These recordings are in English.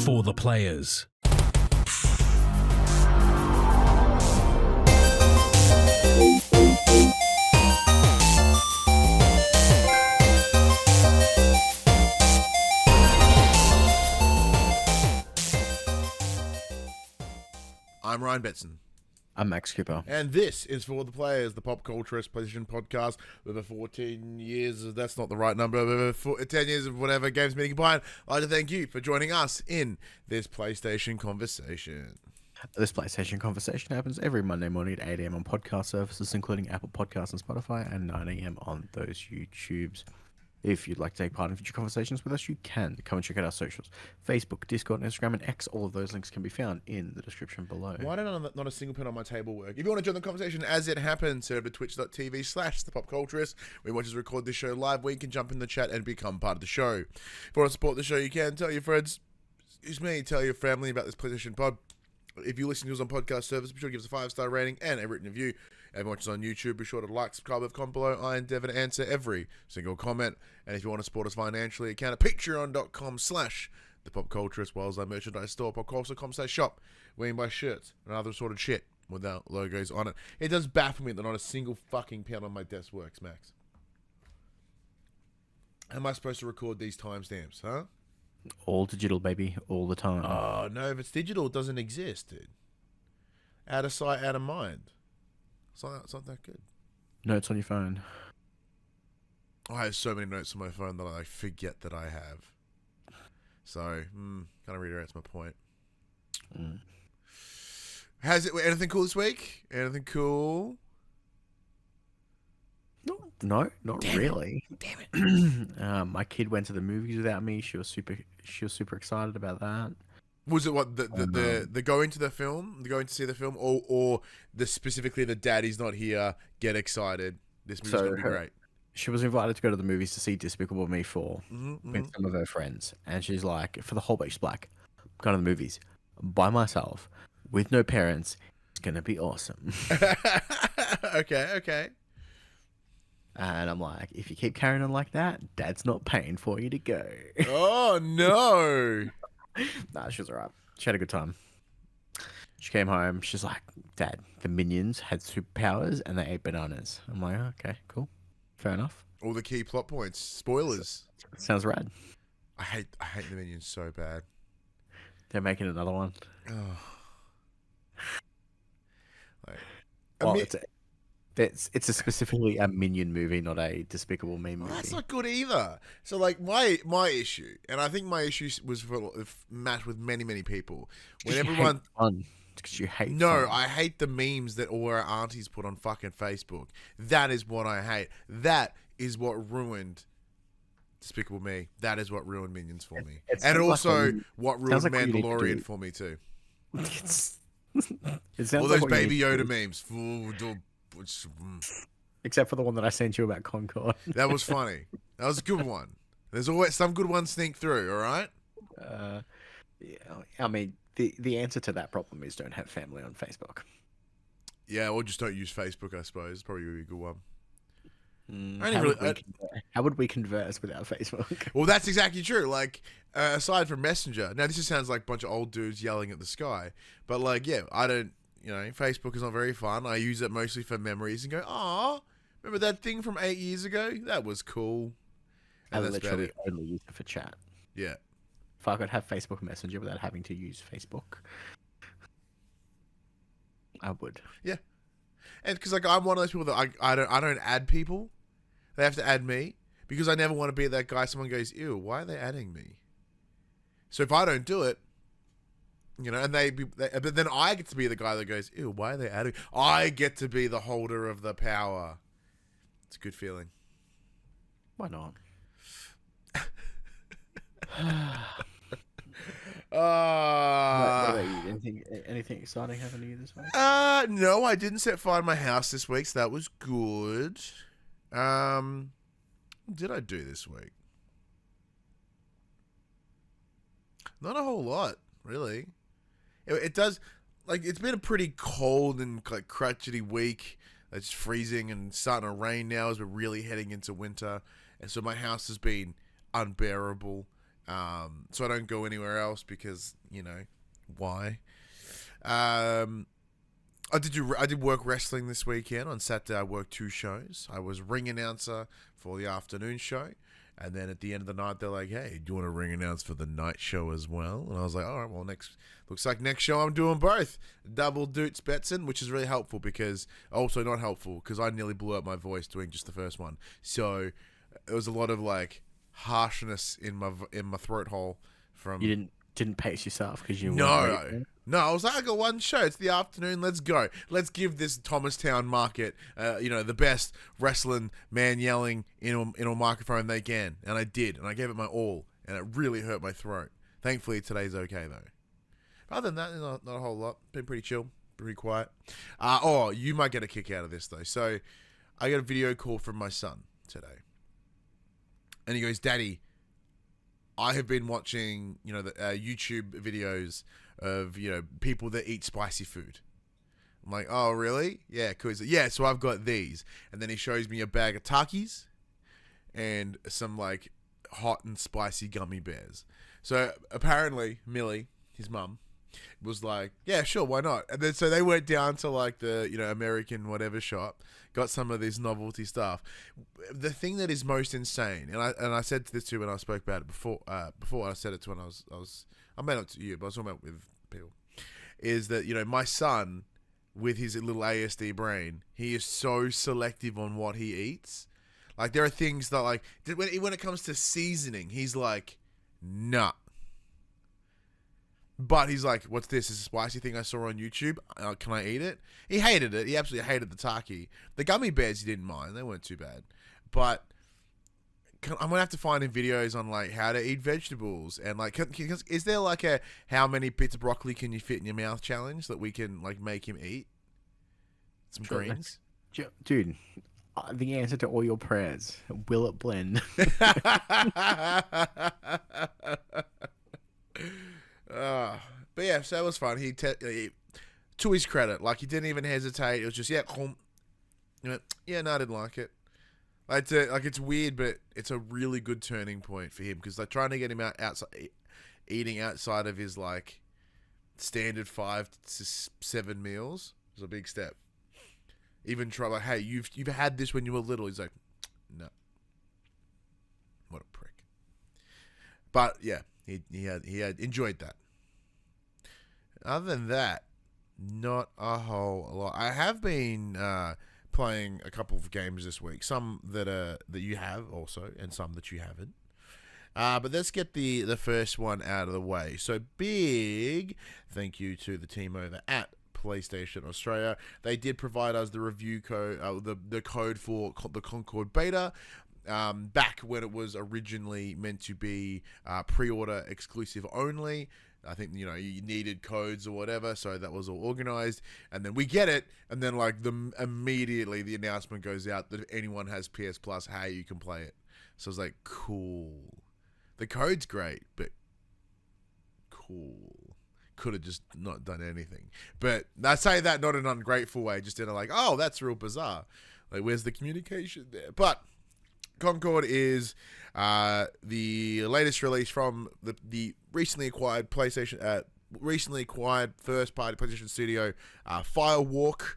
For the players. I'm Ryan Betson. I'm Max Cooper. And this is For the Players, the PopCulturists PlayStation Podcast. Over 14 years, that's not the right number, over 10 years of whatever games meeting combined. I'd like to thank you for joining us in this PlayStation conversation. This PlayStation conversation happens every Monday morning at 8 a.m. on podcast services, including Apple Podcasts and Spotify, and 9 a.m. on those YouTubes. If you'd like to take part in future conversations with us, you can. Come and check out our socials. Facebook, Discord, Instagram, and X. All of those links can be found in the description below. Why don't not a single pen on my table work? If you want to join the conversation as it happens, head over to twitch.tv/thepopculturist. We want to record this show live where you can jump in the chat and become part of the show. If you want to support the show, you can. Tell your friends, tell your family about this PlayStation pod. If you listen to us on podcast service, be sure to give us a 5-star rating and a written review. Everyone watches on YouTube, be sure to like, subscribe, leave a comment below. I endeavour to answer every single comment. And if you want to support us financially, you can at patreon.com/thepopculturist, while as our merchandise store, popculturist.com/shop, where you can buy shirts and other sort of shit without logos on it. It does baffle me that not a single fucking pen on my desk works, Max. How am I supposed to record these timestamps, huh? All digital, baby, all the time. Oh, no, if it's digital, it doesn't exist, dude. Out of sight, out of mind. It's not that good. Notes on your phone. I have so many notes on my phone that I forget that I have. So, kind of reiterates my point. How's it? Anything cool this week? Anything cool? No, not Damn really. Damn it! My kid went to the movies without me. She was super excited about that. Was it what the going to the film, the going to see the film, or the specifically the daddy's not here? Get excited! This movie's gonna be great. She was invited to go to the movies to see Despicable Me 4 with some of her friends, and she's like, for the whole week, she's like, I'm going to the movies by myself with no parents. It's gonna be awesome. Okay. And I'm like, if you keep carrying on like that, Dad's not paying for you to go. Oh no! Nah, she was alright. She had a good time. She came home. She's like, Dad, the minions had superpowers and they ate bananas. I'm like, okay, cool. Fair enough. All the key plot points. Spoilers. Sounds rad. I hate the minions so bad. They're making another one. Oh. Well, it's a specifically a Minion movie, not a Despicable Me movie. Well, that's not good either. So, like, my issue, and I think my issue was matched with many people. When everyone, because you hate. No, fun. I hate the memes that all our aunties put on fucking Facebook. That is what I hate. That is what ruined Despicable Me. That is what ruined Minions for me, and also what ruined Mandalorian for me too. It sounds all like those Baby Yoda memes. Except for the one that I sent you about Concord. That was funny. That was a good one. There's always some good ones sneak through, all right? Yeah, I mean, the answer to that problem is don't have family on Facebook. Yeah, or just don't use Facebook, I suppose. Probably would be a good one. How would we converse without Facebook? Well, that's exactly true. Like, aside from Messenger. Now, this just sounds like a bunch of old dudes yelling at the sky. But, like, yeah, I don't... Facebook is not very fun. I use it mostly for memories and go, "Aw, remember that thing from 8 years ago? That was cool." And I literally only use it for chat. Yeah. If I could have Facebook Messenger without having to use Facebook, I would. Yeah. And because like I'm one of those people that I don't add people. They have to add me because I never want to be that guy. Someone goes, "Ew, why are they adding me?" So if I don't do it. And but then I get to be the guy that goes, "Ew, why are they adding?" I get to be the holder of the power. It's a good feeling. Why not? What about you? Anything exciting happened to you this week? No, I didn't set fire to my house this week, so that was good. What did I do this week? Not a whole lot, really. It does, like, it's been a pretty cold and like crotchety week. It's freezing and starting to rain now as we're really heading into winter. And so my house has been unbearable. So I don't go anywhere else because, why? I did work wrestling this weekend. On Saturday, I worked 2 shows. I was ring announcer for the afternoon show. And then at the end of the night, they're like, hey, do you want to ring announce for the night show as well? And I was like, all right, well, looks like next show I'm doing both. Double Doots Betson, which is really helpful because, also not helpful, because I nearly blew out my voice doing just the first one. So there was a lot of, harshness in my throat hole from... You didn't pace yourself because you No, I was like, I got one show. It's the afternoon. Let's go. Let's give this Thomastown market, the best wrestling man yelling in a microphone they can. And I did. And I gave it my all. And it really hurt my throat. Thankfully, today's okay, though. Other than that, not a whole lot. Been pretty chill. Pretty quiet. You might get a kick out of this, though. So I got a video call from my son today. And he goes, Daddy, I have been watching, the YouTube videos of, people that eat spicy food. I'm like, oh, really? Yeah, cool. Yeah, so I've got these. And then he shows me a bag of Takis and some, hot and spicy gummy bears. So apparently, Millie, his mum, was like, yeah, sure, why not? And then so they went down to, the, American whatever shop, got some of this novelty stuff. The thing that is most insane, and I said this to you when I spoke about it before I said it to when I made it to you, but I was talking about with people, is that, my son, with his little ASD brain, he is so selective on what he eats. There are things that, when it comes to seasoning, he's like, nah. But he's like, what's this? This is a spicy thing I saw on YouTube. Can I eat it? He hated it. He absolutely hated the Taki. The gummy bears he didn't mind. They weren't too bad. But I'm going to have to find him videos on, how to eat vegetables. And, is there, a how many bits of broccoli can you fit in your mouth challenge that we can, make him eat? Some greens? Dude, the answer to all your prayers. Will it blend? But yeah, so it was fun. He to his credit, he didn't even hesitate. It was just, no, I didn't like it. It's weird, but it's a really good turning point for him because they're trying to get him outside, eating outside of his standard 5 to 7 meals. It was a big step. Even try hey, you've had this when you were little. He's like, no. What a prick. But yeah, he had enjoyed that. Other than that, not a whole lot. I have been playing a couple of games this week. Some that you have also, and some that you haven't. But let's get the first one out of the way. So big thank you to the team over at PlayStation Australia. They did provide us the review code, the code for the Concord Beta. Back when it was originally meant to be pre-order exclusive only. I think, you needed codes or whatever, so that was all organized. And then we get it, and then, immediately the announcement goes out that if anyone has PS Plus, hey, you can play it. So I was like, cool. The code's great, but cool. Could have just not done anything. But I say that not in an ungrateful way, just in a oh, that's real bizarre. Where's the communication there? But Concord is the latest release from the recently acquired first-party PlayStation studio, Firewalk.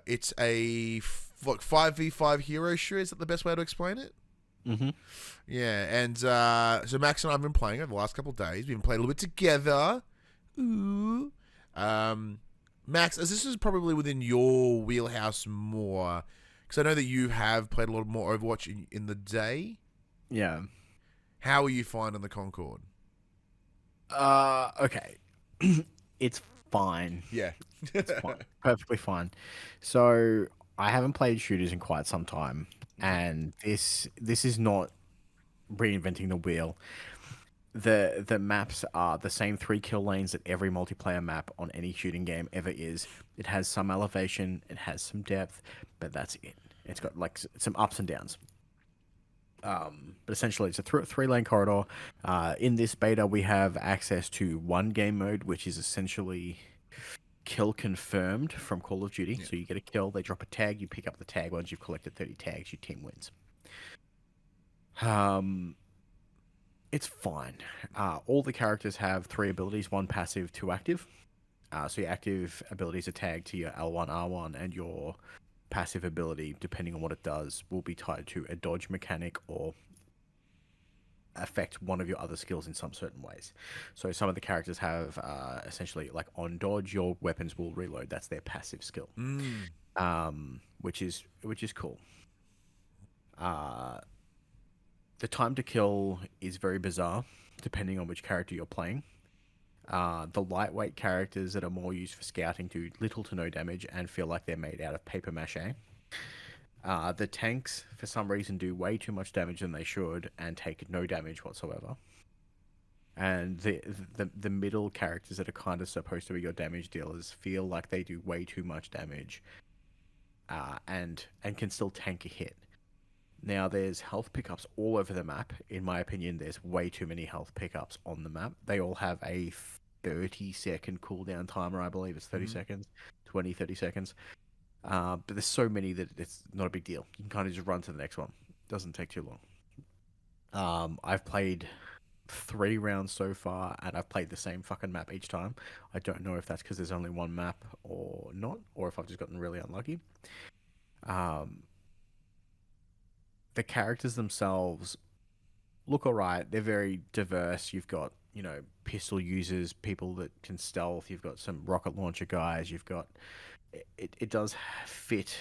It's a 5v5 hero shooter. Is that the best way to explain it? Mm-hmm. Yeah, and so Max and I have been playing over the last couple of days. We've been playing a little bit together. Ooh. Max, as this is probably within your wheelhouse more, because I know that you have played a lot more Overwatch in the day. Yeah. How are you finding the Concord? Okay. It's fine. Yeah. It's fine. Perfectly fine. So I haven't played shooters in quite some time, and this is not reinventing the wheel. The maps are the same 3 kill lanes that every multiplayer map on any shooting game ever is. It has some elevation, it has some depth, but that's it. It's got some ups and downs. But essentially, it's a 3-lane corridor. In this beta, we have access to one game mode, which is essentially kill confirmed from Call of Duty. Yeah. So you get a kill, they drop a tag, you pick up the tag. Once you've collected 30 tags, your team wins. It's fine. All the characters have 3 abilities, 1 passive, 2 active. So your active abilities are tagged to your L1, R1, and your passive ability, depending on what it does, will be tied to a dodge mechanic or affect one of your other skills in some certain ways. So some of the characters have essentially like on dodge, your weapons will reload. That's their passive skill, which is cool. The time to kill is very bizarre, depending on which character you're playing. The lightweight characters that are more used for scouting do little to no damage and feel like they're made out of paper mache. The tanks, for some reason, do way too much damage than they should and take no damage whatsoever. And the middle characters that are kind of supposed to be your damage dealers feel like they do way too much damage, and can still tank a hit. Now, there's health pickups all over the map. In my opinion, there's way too many health pickups on the map. They all have a 30-second cooldown timer, I believe. It's 30 seconds, 20, 30 seconds. But there's so many that it's not a big deal. You can kind of just run to the next one. Doesn't take too long. I've played 3 rounds so far, and I've played the same fucking map each time. I don't know if that's because there's only one map or not, or if I've just gotten really unlucky. The characters themselves look alright. They're very diverse. You've got, pistol users, people that can stealth. You've got some rocket launcher guys. You've got... It does fit.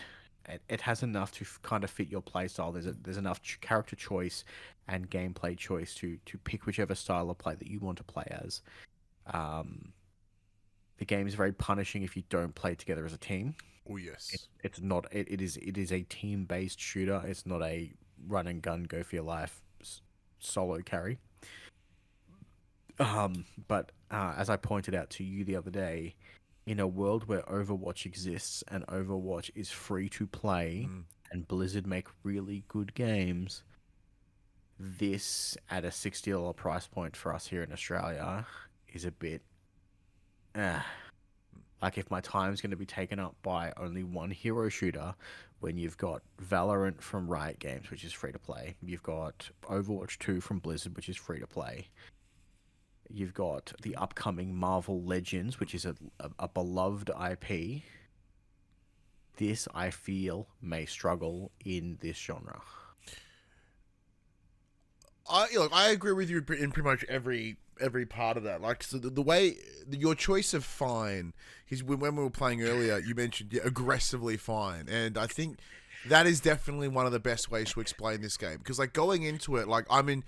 It has enough to kind of fit your playstyle. There's enough character choice and gameplay choice to pick whichever style of play that you want to play as. The game is very punishing if you don't play together as a team. Oh yes, it's not. It is a team based shooter. It's not a run and gun, go for your life solo carry. But as I pointed out to you the other day, in a world where Overwatch exists and Overwatch is free to play and Blizzard make really good games, this at a $60 price point for us here in Australia is a bit like if my time's going to be taken up by only one hero shooter when you've got Valorant from Riot Games, which is free to play. You've got Overwatch 2 from Blizzard, which is free to play. You've got the upcoming Marvel Legends, which is a beloved IP. This, I feel, may struggle in this genre. I agree with you in pretty much every part of that. Like, so the way your choice of fine is when we were playing earlier, you mentioned aggressively fine, and I think that is definitely one of the best ways to explain this game, because like going into it, like I'm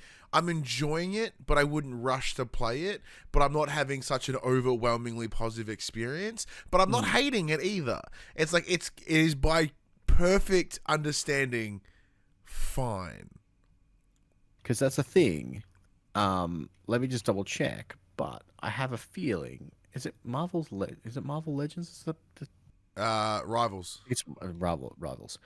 enjoying it, but I wouldn't rush to play it, but I'm not having such an overwhelmingly positive experience, but I'm not hating it either. It's like it is by perfect understanding fine. Because that's a thing. Let me just double check, but I have a feeling. Is it Marvel Legends? Is the Rivals. It's Rivals.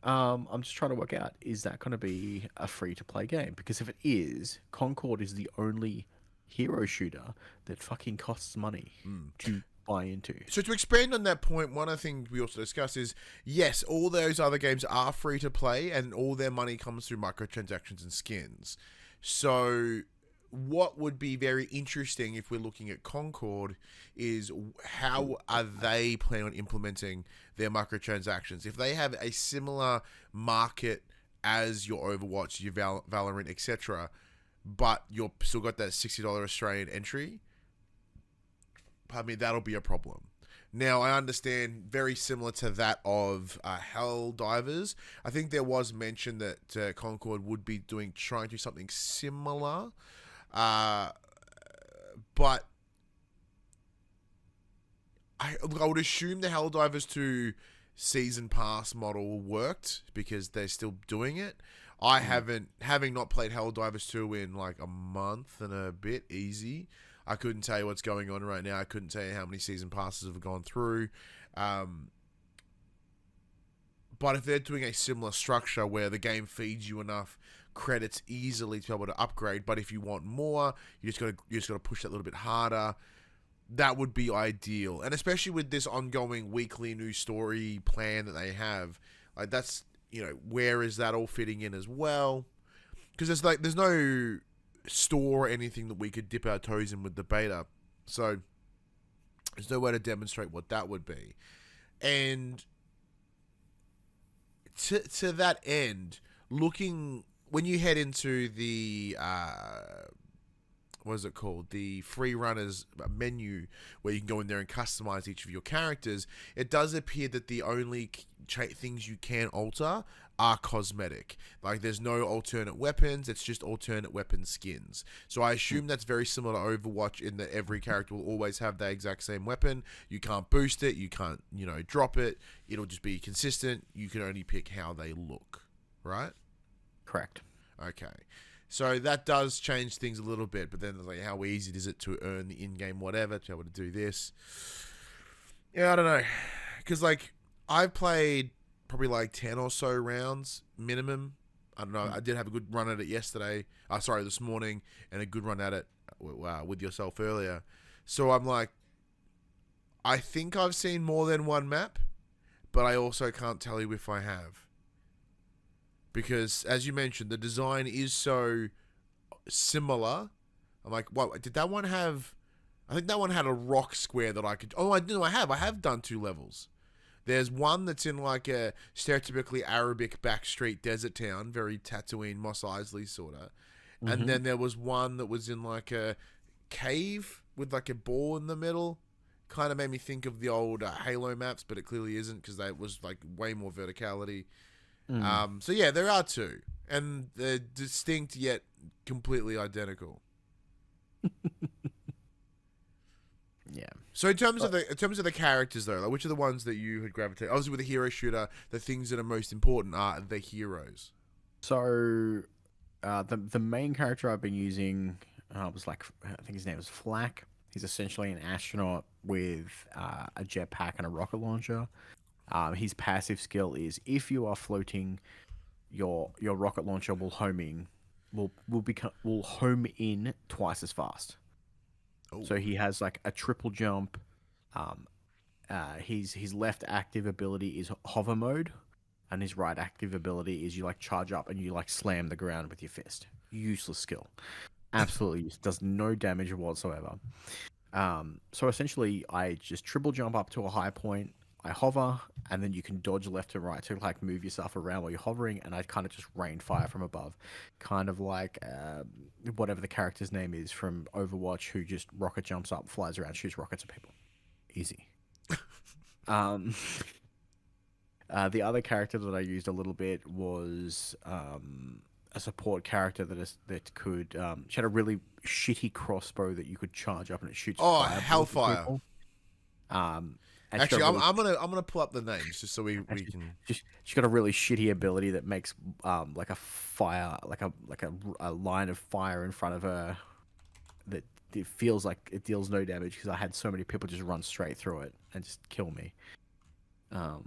I'm just trying to work out, is that going to be a free-to-play game? Because if it is, Concord is the only hero shooter that fucking costs money to buy into. So to expand on that point, one of the things we also discussed is, yes, all those other games are free-to-play, and all their money comes through microtransactions and skins. So what would be very interesting if we're looking at Concord is how are they planning on implementing their microtransactions? If they have a similar market as your Overwatch, your Valorant, etc., but you're still got that $60 Australian entry, that'll be a problem. Now, I understand very similar to that of Helldivers. I think there was mention that Concord would be trying to do something similar. But I would assume the Helldivers 2 season pass model worked because they're still doing it. I having not played Helldivers 2 in like a month and a bit, easy. I couldn't tell you what's going on right now. I couldn't tell you how many season passes have gone through. But if they're doing a similar structure where the game feeds you enough credits easily to be able to upgrade, but if you want more, you just gotta push that a little bit harder, that would be ideal. And especially with this ongoing weekly new story plan that they have, like that's, where is that all fitting in as well? Because there's no store anything that we could dip our toes in with the beta. So there's no way to demonstrate what that would be. And to that end, looking when you head into the what is it called? The free runners menu, where you can go in there and customize each of your characters, it does appear that the only things you can alter are cosmetic. Like, there's no alternate weapons, it's just alternate weapon skins. So I assume that's very similar to Overwatch in that every character will always have the exact same weapon. You can't boost it, you can't, drop it. It'll just be consistent. You can only pick how they look, right? Correct. Okay. So that does change things a little bit, but then like, how easy is it to earn the in-game whatever, to be able to do this? Yeah, I don't know. Because, like, I've played probably like 10 or so rounds minimum. I don't know. I did have a good run at it yesterday. This morning, and a good run at it with yourself earlier. So I'm like, I think I've seen more than one map, but I also can't tell you if I have. Because, as you mentioned, the design is so similar. I'm like, what? Did that one have... I think that one had a rock square that I could... Oh, I have done 2 levels. There's one that's in like a stereotypically Arabic backstreet desert town, very Tatooine, Mos Eisley sort of. Mm-hmm. And then there was one that was in like a cave with like a ball in the middle. Kind of made me think of the old Halo maps, but it clearly isn't, because that was like way more verticality. So yeah, there are 2, and they're distinct yet completely identical. Yeah. So in terms of the characters though, like, which are the ones that you had gravitated? Obviously, with a hero shooter, the things that are most important are the heroes. So, the main character I've been using was I think his name was Flak. He's essentially an astronaut with a jetpack and a rocket launcher. His passive skill is, if you are floating, your rocket launcher will home in twice as fast. Oh. So he has like a triple jump. His left active ability is hover mode, and his right active ability is you like charge up and you like slam the ground with your fist. Useless skill, absolutely does no damage whatsoever. So essentially, I just triple jump up to a high point. I hover, and then you can dodge left and right to like move yourself around while you're hovering, and I kind of just rain fire from above, kind of like whatever the character's name is from Overwatch, who just rocket jumps up, flies around, shoots rockets at people. Easy. The other character that I used a little bit was a support character that could she had a really shitty crossbow that you could charge up, and it shoots Hellfire. Actually, really, I'm gonna pull up the names just so we can. She's got a really shitty ability that makes like a fire, like a line of fire in front of her that it feels like it deals no damage, because I had so many people just run straight through it and just kill me. But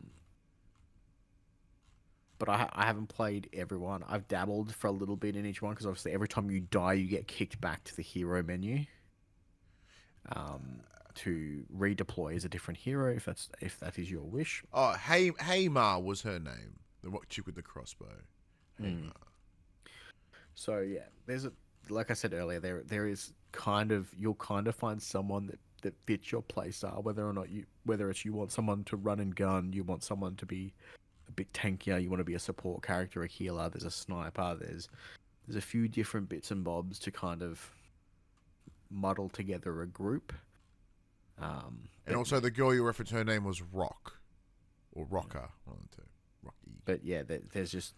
I haven't played everyone. I've dabbled for a little bit in each one, because obviously every time you die, you get kicked back to the hero menu. To redeploy as a different hero, if that is your wish. Oh, Haymar was her name. The chick with the crossbow. Haymar. So yeah, like I said earlier, there is you'll kind of find someone that fits your playstyle, whether it's you want someone to run and gun, you want someone to be a bit tankier, you want to be a support character, a healer, there's a sniper, there's a few different bits and bobs to kind of muddle together a group. And also the girl you referenced, her name was Rock, or Rocker, one of the two. Rocky. But yeah, there's just,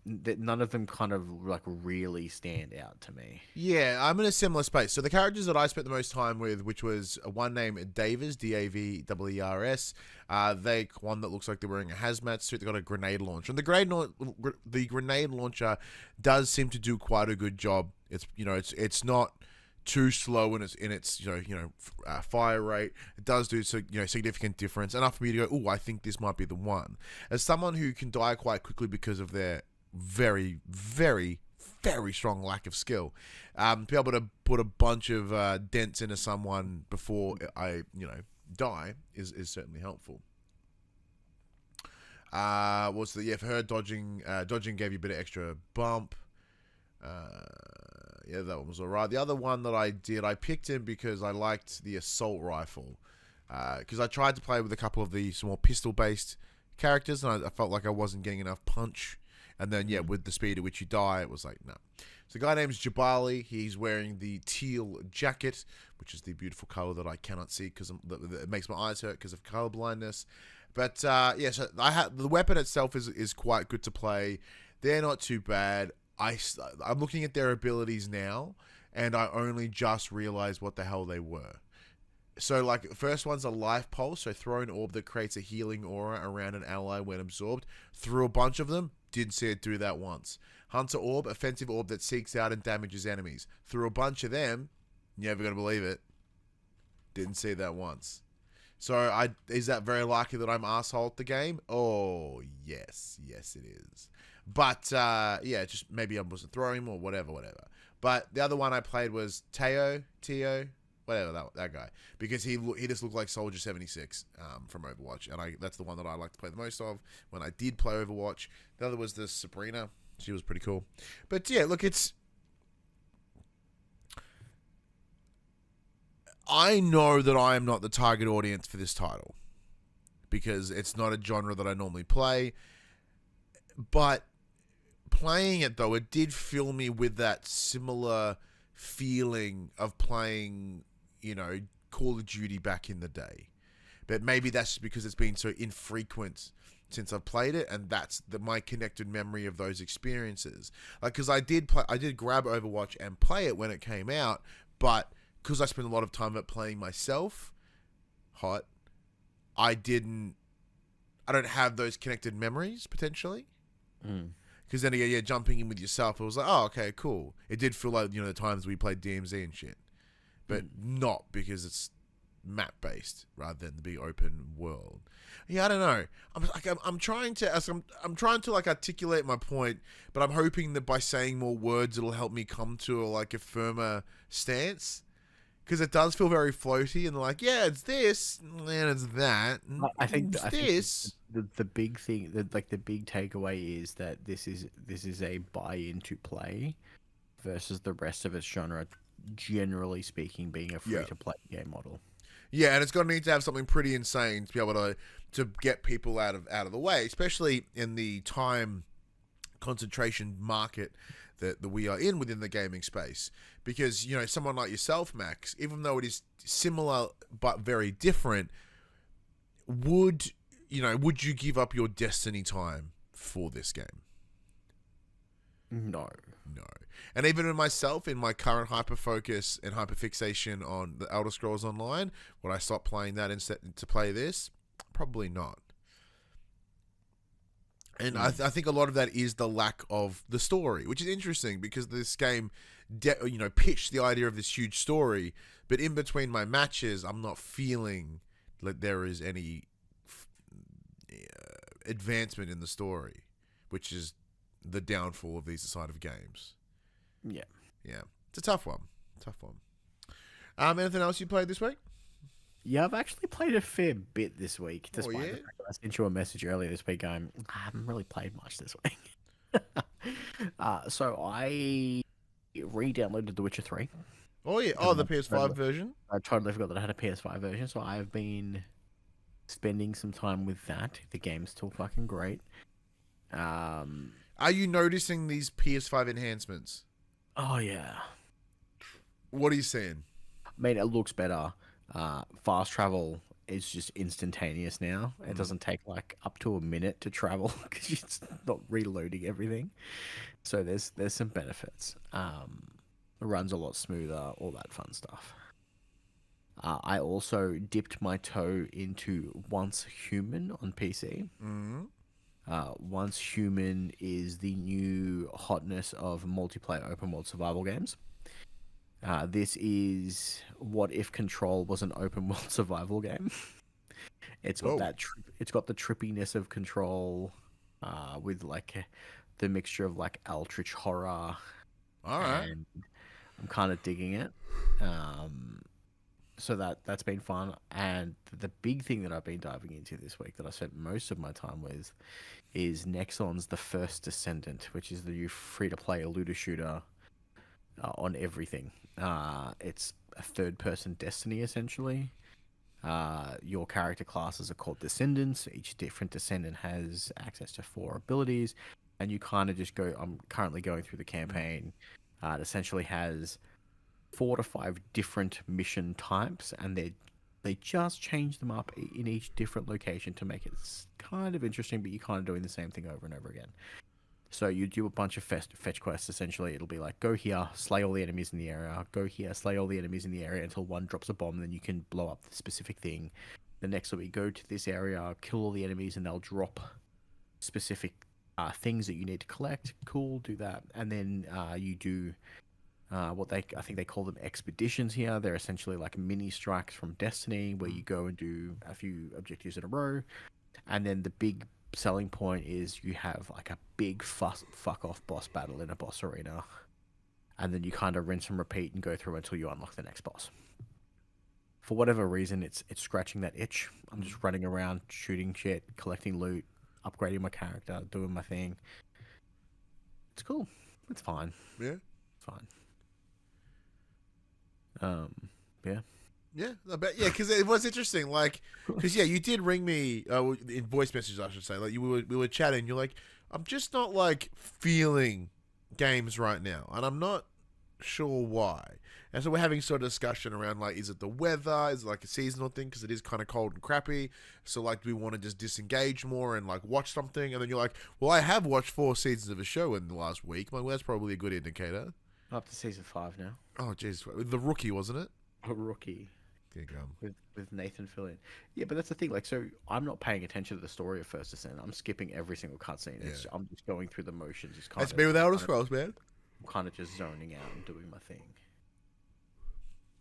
none of them kind of like really stand out to me. Yeah, I'm in a similar space. So the characters that I spent the most time with, which was one named Davers, Davers, one that looks like they're wearing a hazmat suit. They got a grenade launcher, and the grenade launcher does seem to do quite a good job. It's not too slow in its fire rate. It does do significant difference, enough for me to go, I think this might be the one. As someone who can die quite quickly because of their very, very, very strong lack of skill, to be able to put a bunch of dents into someone before I die is certainly helpful. For her, dodging gave you a bit of extra bump. Yeah, that one was alright. The other one that I did, I picked him because I liked the assault rifle. Because I tried to play with a couple of the more pistol-based characters, and I felt like I wasn't getting enough punch. And then, yeah, with the speed at which you die, it was like, no. So the guy named Jabali. He's wearing the teal jacket, which is the beautiful color that I cannot see because it makes my eyes hurt because of color blindness. But, yeah, so the weapon itself is quite good to play. They're not too bad. I'm looking at their abilities now, and I only just realized what the hell they were. So, like, the first one's a life pulse, so throw an orb that creates a healing aura around an ally when absorbed. Threw a bunch of them, did see it do that once. Hunter orb, offensive orb that seeks out and damages enemies. Threw a bunch of them, never gonna believe it, didn't see that once. So, is that very likely that I'm asshole at the game? Oh, yes it is. But, yeah, just maybe I wasn't throwing him or whatever. But the other one I played was Teo, whatever, that guy. Because he just looked like Soldier 76 from Overwatch. And that's the one that I like to play the most of when I did play Overwatch. The other was the Sabrina. She was pretty cool. But, yeah, look, I know that I am not the target audience for this title. Because it's not a genre that I normally play. But playing it, though, it did fill me with that similar feeling of playing, Call of Duty back in the day. But maybe that's just because it's been so infrequent since I've played it, and that's my connected memory of those experiences. Like, because I did grab Overwatch and play it when it came out, but because I spent a lot of time at playing myself, I don't have those connected memories, potentially. Because then again, jumping in with yourself, it was like, oh, okay, cool. It did feel like, the times we played DMZ and shit. But not because it's map-based rather than the big open world. Yeah, I don't know. I'm trying to like articulate my point, but I'm hoping that by saying more words, it'll help me come to a firmer stance. Because it does feel very floaty, and like, yeah, it's this, and it's that. I think this. The big thing, the big takeaway is that this is a buy-in to play, versus the rest of its genre, generally speaking, being a free-to-play game model. Yeah, and it's going to need to have something pretty insane to be able to get people out of the way, especially in the time concentration market that we are in within the gaming space. Because, someone like yourself, Max, even though it is similar but very different, would you give up your Destiny time for this game? No. And even in myself, in my current hyper-focus and hyper-fixation on the Elder Scrolls Online, would I stop playing that instead to play this? Probably not. And I think a lot of that is the lack of the story, which is interesting because this game, pitched the idea of this huge story, but in between my matches, I'm not feeling like there is any advancement in the story, which is the downfall of these side of games. Yeah. It's a tough one. Anything else you played this week? Yeah, I've actually played a fair bit this week. Despite yeah? the fact that I sent you a message earlier this week going, I haven't really played much this week. So I re-downloaded The Witcher 3. Oh, yeah. The PS5 version? I totally forgot that I had a PS5 version, so I've been spending some time with that. The game's still fucking great. Are you noticing these PS5 enhancements? Oh, yeah. What are you seeing? Mate, it looks better. Fast travel is just instantaneous now. It doesn't take up to a minute to travel because it's not reloading everything. So there's some benefits. It runs a lot smoother, all that fun stuff. I also dipped my toe into Once Human on PC. Once Human is the new hotness of multiplayer open world survival games. This is what if Control was an open world survival game. It's got it's got the trippiness of Control, with the mixture of eldritch horror. All right. And I'm kind of digging it. So that's been fun. And the big thing that I've been diving into this week that I spent most of my time with is Nexon's The First Descendant, which is the new free-to-play looter shooter on everything. It's a third-person Destiny, essentially. Your character classes are called Descendants. Each different Descendant has access to 4 abilities, and you kind of just go. I'm currently going through the campaign. It essentially has 4 to 5 different mission types, and they just change them up in each different location to make it kind of interesting, but you're kind of doing the same thing over and over again. So you do a bunch of fetch quests. Essentially, it'll be like, go here, slay all the enemies in the area. Go here, slay all the enemies in the area until one drops a bomb, then you can blow up the specific thing. The next will be, go to this area, kill all the enemies, and they'll drop specific things that you need to collect. Cool, do that. And then you do I think they call them expeditions here. They're essentially like mini strikes from Destiny, where you go and do a few objectives in a row. And then the big selling point is you have like a big fuck off boss battle in a boss arena, and then you kind of rinse and repeat and go through until you unlock the next boss. For whatever reason, it's scratching that itch. I'm just running around shooting shit, collecting loot, upgrading my character, doing my thing. It's cool. It's fine. Yeah. It's fine. Yeah. Yeah, I bet. Yeah, because it was interesting. Like, because you did ring me in voice messages, I should say. Like, we were chatting. You're like, I'm just not like feeling games right now, and I'm not sure why. And so we're having sort of discussion around like, is it the weather? Is it like a seasonal thing? Because it is kind of cold and crappy. So like, do we want to just disengage more and like watch something? And then you're like, well, I have watched 4 seasons of a show in the last week. Like, well, that's probably a good indicator. Up to season 5 now. Oh, jeez, the Rookie, wasn't it? A Rookie. There you go. With Nathan Fillion. Yeah, but that's the thing. Like, so I'm not paying attention to the story of First Descent. I'm skipping every single cutscene. Yeah. I'm just going through the motions. That's me with Elder Scrolls, man. I'm kind of just zoning out and doing my thing.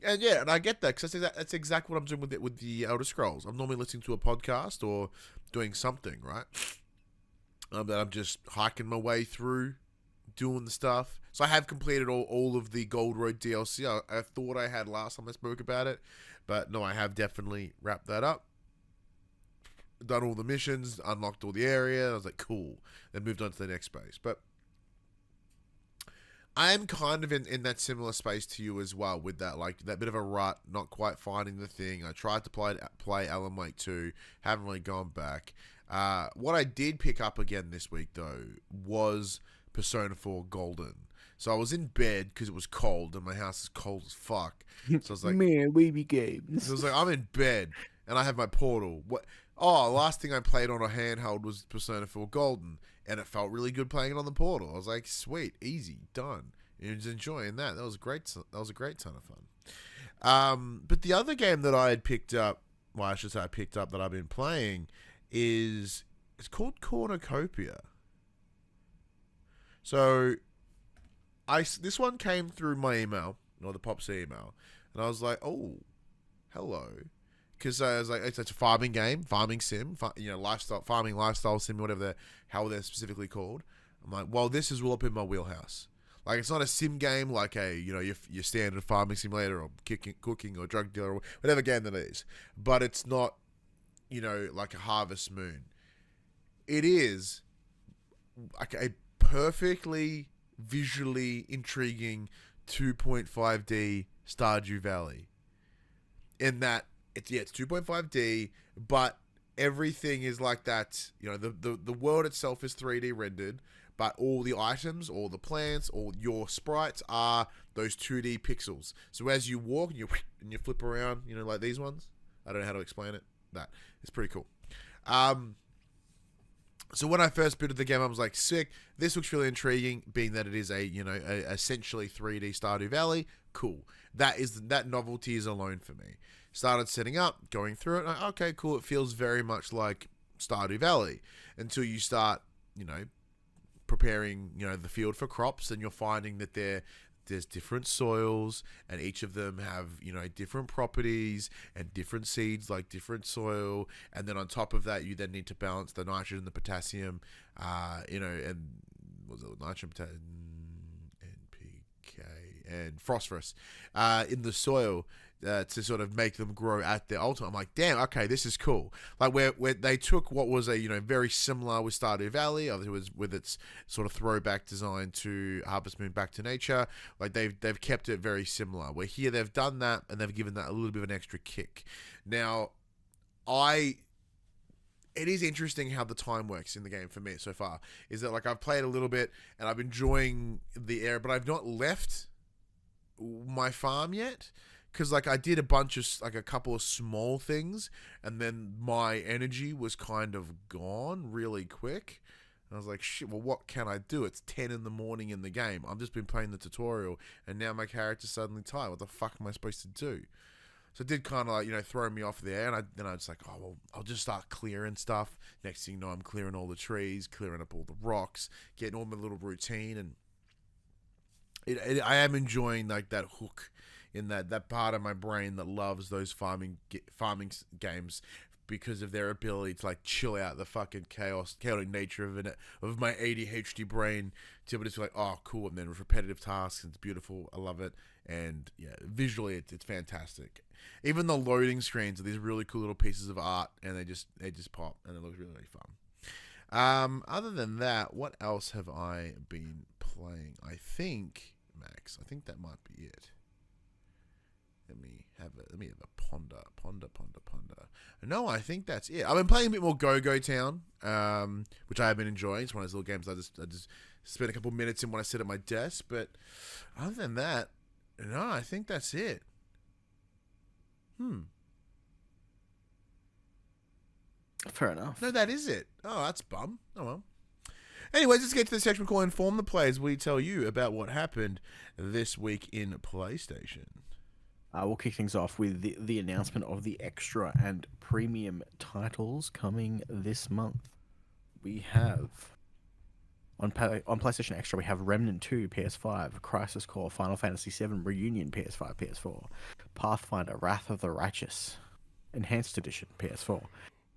And yeah, and I get that, because that's exactly what I'm doing with the Elder Scrolls. I'm normally listening to a podcast or doing something, right? That I'm just hiking my way through, doing the stuff. So I have completed all of the Gold Road DLC. I thought I had last time I spoke about it, but no, I have definitely wrapped that up. Done all the missions, unlocked all the area. I was like, cool. Then moved on to the next space. But I'm kind of in that similar space to you as well, with that, like, that bit of a rut, not quite finding the thing. I tried to play Alan Wake 2, haven't really gone back. What I did pick up again this week, though, was Persona 4 Golden. So I was in bed because it was cold, and my house is cold as fuck. So I was like, man, baby games. So I was like, I'm in bed, and I have my Portal. What? Oh, last thing I played on a handheld was Persona 4 Golden, and it felt really good playing it on the Portal. I was like, sweet, easy, done. And I was enjoying that. That was great. That was a great ton of fun. But the other game that I had picked up, well, I should say I picked up that I've been playing, it's called Cornucopia. So this one came through my email, or the PopC email, and I was like, oh, hello. Because I was like, it's a farming game, farming sim, farming lifestyle sim, whatever how they're specifically called. I'm like, well, this is all up in my wheelhouse. Like, it's not a sim game like your standard farming simulator or cooking or drug dealer or whatever game that is. But it's not, like a Harvest Moon. It is like a perfectly visually intriguing 2.5D Stardew Valley. In that, it's 2.5D, but everything is like that. The world itself is 3D rendered, but all the items, all the plants, all your sprites are those 2D pixels. So as you walk and you flip around, like these ones. I don't know how to explain it. It's pretty cool. So when I first booted the game, I was like, sick. This looks really intriguing, being that it is a essentially 3D Stardew Valley. Cool. That novelty is alone for me. Started setting up, going through it. Okay, cool. It feels very much like Stardew Valley until you start, preparing, the field for crops, and you're finding that there's different soils, and each of them have, different properties, and different seeds like different soil, and then on top of that, you then need to balance the nitrogen, the potassium, and was it nitrogen, potassium, NPK, and phosphorus in the soil. to sort of make them grow at their ultimate. I'm like, damn, okay, this is cool. Like where they took what was a very similar with Stardew Valley, it was with its sort of throwback design to Harvest Moon Back to Nature. Like they've kept it very similar. Where here they've done that and they've given that a little bit of an extra kick. Now, it is interesting how the time works in the game for me so far. Is that like I've played a little bit and I'm enjoying the area, but I've not left my farm yet. Because like I did a couple of small things, and then my energy was kind of gone really quick. And I was like, shit, well, what can I do? It's 10 in the morning in the game. I've just been playing the tutorial, and now my character's suddenly tired. What the fuck am I supposed to do? So it did kind of like, throw me off there, and then I was like, oh, well, I'll just start clearing stuff. Next thing you know, I'm clearing all the trees, clearing up all the rocks, getting all my little routine, and I am enjoying like that hook in that part of my brain that loves those farming games because of their ability to like chill out the fucking chaotic nature of my ADHD brain to be able to be like, oh, cool, and then with repetitive tasks, it's beautiful. I love it. And yeah, visually it's fantastic. Even the loading screens are these really cool little pieces of art, and they just pop, and it looks really, really fun. Other than that, what else have I been playing? I think, Max, that might be it. Let me have a ponder. No, I think that's it. I've been playing a bit more Go-Go Town, which I have been enjoying. It's one of those little games I just spend a couple minutes in when I sit at my desk. But other than that, no, I think that's it. Fair enough. No, that is it. Oh, that's bum. Oh well. Anyways, let's get to the section we call Inform the Players. We tell you about what happened this week in PlayStation. We'll kick things off with the announcement of the extra and premium titles coming this month. We have, on PlayStation Extra, we have Remnant 2 PS5, Crisis Core, Final Fantasy VII Reunion PS5, PS4, Pathfinder, Wrath of the Righteous, Enhanced Edition PS4,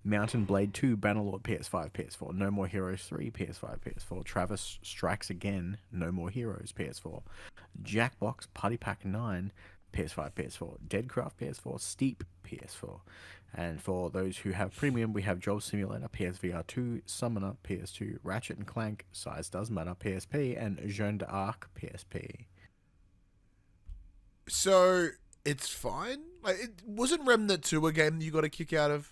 Mountain Blade 2, Bannerlord PS5, PS4, No More Heroes 3, PS5, PS4, Travis Strikes Again, No More Heroes PS4, Jackbox Party Pack 9, PS5, PS4, Deadcraft PS4, Steep PS4. And for those who have premium, we have Job Simulator PSVR 2, Summoner PS2, Ratchet and Clank, Size Does Matter PSP, and Jeanne d'Arc PSP. So it's fine. Like, wasn't Remnant 2 a game that you got a kick out of?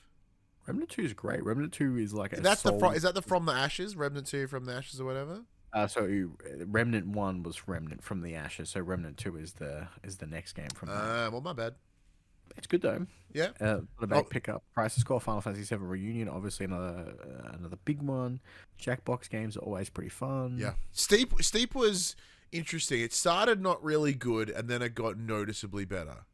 Remnant 2 is great. Remnant 2 is like is that the From the Ashes? Remnant 2 From the Ashes or whatever? So Remnant 1 was Remnant from the Ashes, so Remnant 2 is the next game from that. Well, my bad. It's good though. Yeah. Not a bad pickup. Crisis Core, Final Fantasy VII Reunion, obviously another big one. Jackbox games are always pretty fun. Yeah. Steep was interesting. It started not really good, and then it got noticeably better.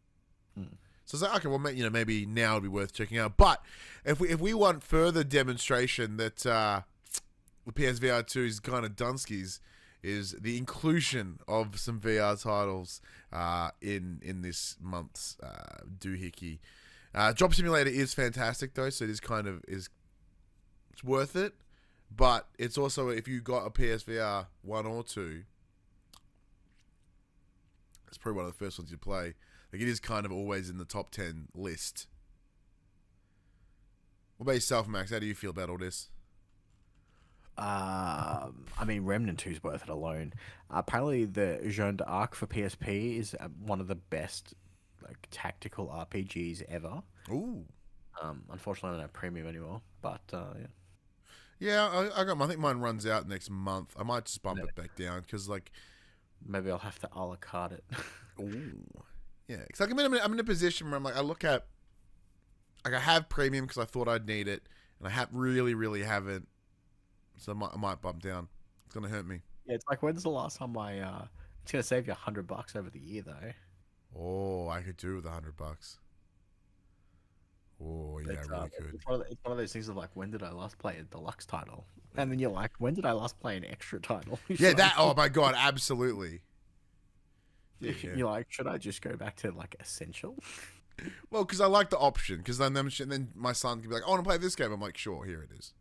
So it's like, okay, well, maybe now it'd be worth checking out. But if we want further demonstration that the PSVR 2 is kind of Dunskies, is the inclusion of some VR titles in this month's doohickey. Job Simulator is fantastic though, so it is it's worth it. But it's also, if you got a PSVR 1 or 2, it's probably one of the first ones you play. Like, it is kind of always in the top 10 list. What about yourself, Max? How do you feel about all this? I mean, Remnant 2 is worth it alone. Apparently, the Jeanne d'Arc for PSP is one of the best tactical RPGs ever. Ooh. Unfortunately, I don't have premium anymore, but yeah. Yeah, I think mine runs out next month. I might just bump it back down because maybe I'll have to a la carte it. Ooh. Yeah, because I'm in a position where I look at, I have premium because I thought I'd need it, and I really haven't. So I might bump down. It's gonna hurt me. Yeah, it's when's the last time it's gonna save you $100 over the year though. Oh, I could do with $100. Oh yeah, I really could. It's one of those things of when did I last play a deluxe title? And then you're like, when did I last play an extra title? Yeah, that. Oh my god, absolutely. Yeah. You're like, should I just go back to essential? Well, because I like the option. Because then my son can be like, I want to play this game. I'm like, sure, here it is.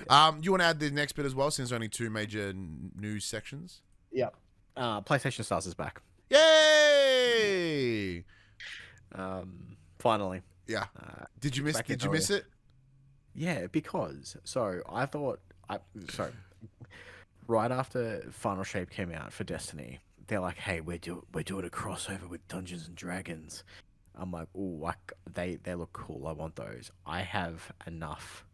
Yeah. You want to add the next bit as well, since there's only 2 major news sections? Yeah. PlayStation Stars is back. Yay! Finally. Yeah. Did you miss? back in Did you early. miss it? Yeah, because right after Final Shape came out for Destiny, they're like, "Hey, we're doing a crossover with Dungeons and Dragons." I'm like, "Oh, they look cool. I want those." I have enough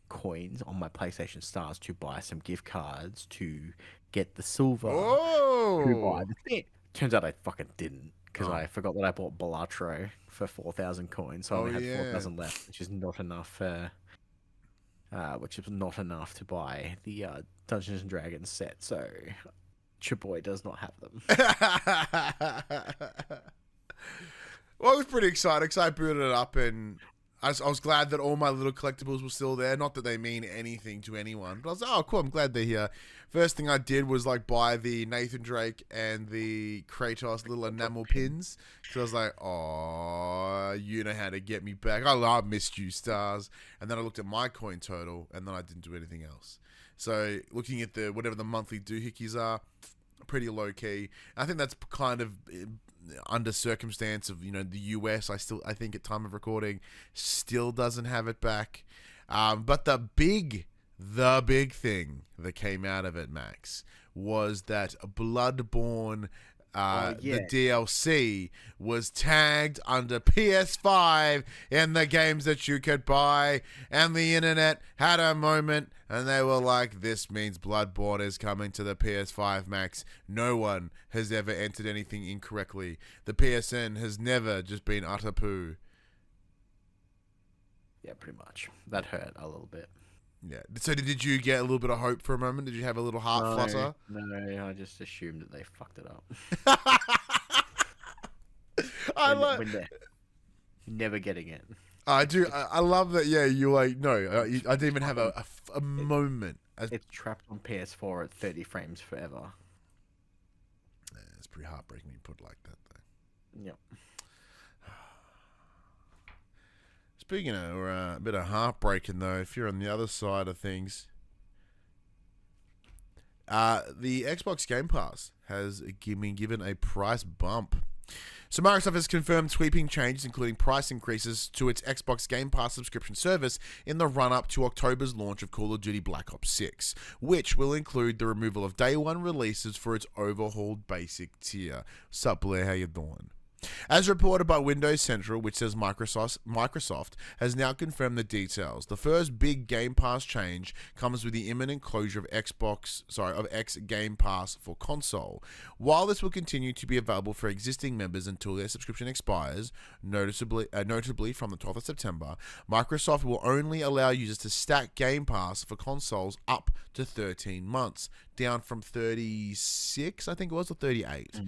coins on my PlayStation Stars to buy some gift cards to get the silver to buy Oh. the thing. Turns out I fucking didn't because Oh. I forgot that I bought Balatro for 4,000 coins, so I Oh, only had yeah. 4,000 left, which is not enough to buy the Dungeons and Dragons set. So your boy does not have them. Well, I was pretty excited because I booted it up and I was glad that all my little collectibles were still there. Not that they mean anything to anyone, but I was like, oh, cool, I'm glad they're here. First thing I did was like buy the Nathan Drake and the Kratos little enamel pins because I was like, oh, you know how to get me back. I missed you, stars. And then I looked at my coin total and then I didn't do anything else. So looking at the whatever the monthly doohickeys are, pretty low key. I think that's kind of under circumstance of the US. I think at time of recording still doesn't have it back. But the big thing that came out of it, Max, was that Bloodborne. The DLC was tagged under PS5 in the games that you could buy, and the internet had a moment, and they were like, this means Bloodborne is coming to the PS5, Max. No one has ever entered anything incorrectly. The PSN has never just been utter poo. Yeah, pretty much. That hurt a little bit. Yeah. So did you get a little bit of hope for a moment? Did you have a little heart flutter? No, I just assumed that they fucked it up. You're never getting it. I do. I love that. Yeah, you're like, no, I didn't even have a moment. It's trapped on PS4 at 30 frames forever. Yeah, it's pretty heartbreaking when you put it like that, though. Yep. Speaking of a bit of heartbreaking, though, if you're on the other side of things, the Xbox Game Pass has been given a price bump. So Microsoft has confirmed sweeping changes, including price increases to its Xbox Game Pass subscription service in the run-up to October's launch of Call of Duty Black Ops 6, which will include the removal of day one releases for its overhauled basic tier. Sup, Blair? How you doing? As reported by Windows Central, which says Microsoft has now confirmed the details. The first big Game Pass change comes with the imminent closure of X Game Pass for console. While this will continue to be available for existing members until their subscription expires, notably from the 12th of September, Microsoft will only allow users to stack Game Pass for consoles up to 13 months, down from 36, I think it was, or 38.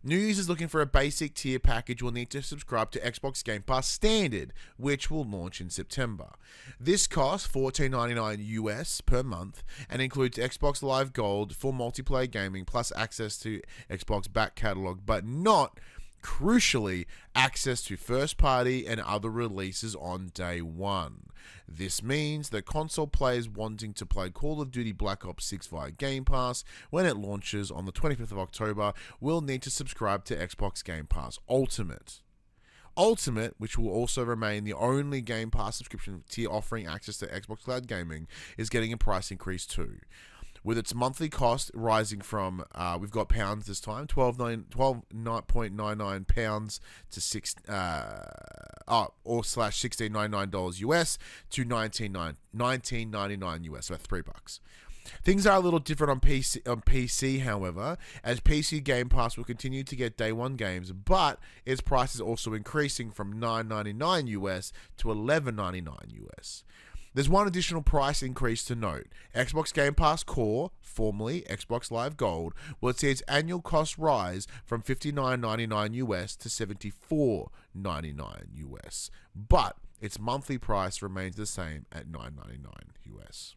New users looking for a basic tier package will need to subscribe to Xbox Game Pass Standard, which will launch in September. This costs $14.99 US per month and includes Xbox Live Gold, full multiplayer gaming, plus access to Xbox back catalog, but not, crucially, access to first-party and other releases on day one. This means that console players wanting to play Call of Duty Black Ops 6 via Game Pass when it launches on the 25th of October will need to subscribe to Xbox Game Pass Ultimate. Ultimate, which will also remain the only Game Pass subscription tier offering access to Xbox Cloud Gaming, is getting a price increase too, with its monthly cost rising from, we've got pounds this time, £12.99 pounds to $16.99 US to $19.99 US, so $3. Things are a little different on PC, however, as PC Game Pass will continue to get day one games, but its price is also increasing from $9.99 US to $11.99 US. There's one additional price increase to note. Xbox Game Pass Core, formerly Xbox Live Gold, will see its annual cost rise from $59.99 US to $74.99 US, but its monthly price remains the same at $9.99 US.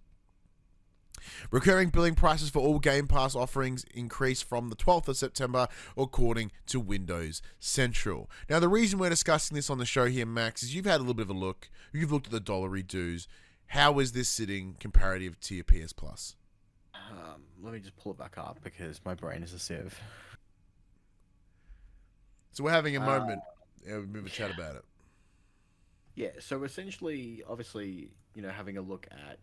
Recurring billing prices for all Game Pass offerings increase from the 12th of September, according to Windows Central. Now, the reason we're discussing this on the show here, Max, is you've had a little bit of a look. You've looked at the dollary dues. How is this sitting comparative to your PS Plus? Let me just pull it back up because my brain is a sieve. So we're having a moment. a bit of a chat about it. Yeah, so essentially, obviously, having a look at